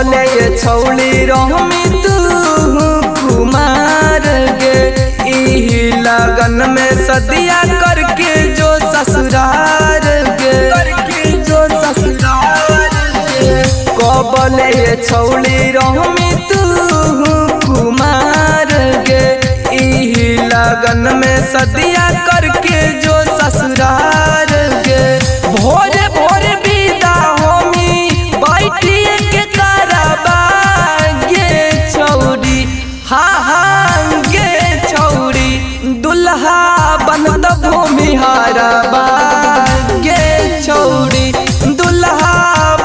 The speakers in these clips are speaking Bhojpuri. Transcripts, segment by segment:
कबले ये छौली रहमी तू कुमार गे इही लगन में सदिया करके जो ससुरार गे कबले ये छौली रहमी तू कुमार गे इही लगन में सदिया करके जो ससुरार गे भोरे भोरे विदा होमी बैठिए के करबा गे छौरी हाँ गे छौरी दुल्हा बनत भूमिहारबा गे छौरी दुल्हा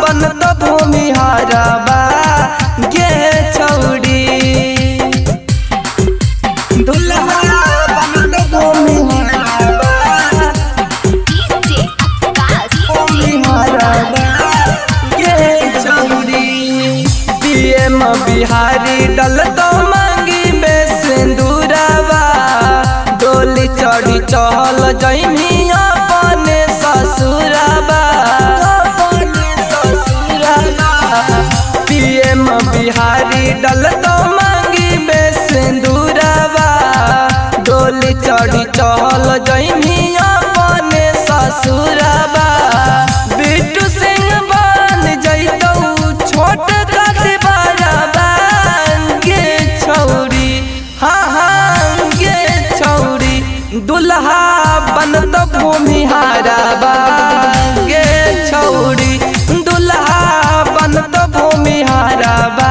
बनत भूमिहारबा गे छौरी दुल्हा बनत भूमिहारबा बिहारी डल तो मांगी बेसिंदूरवा डोली चढ़ी चहल जैमी अपने ससुरबा पीएम बिहारी डल तो मांगी बेसिंदूरवा डोली चढ़ी चहल जैमी अपने ससुरबा बिट्टू सिंह बन जैतौ छोट दुल्हा बनत भूमिहारबा गे छौरी दुल्हा बनत भूमिहारबा।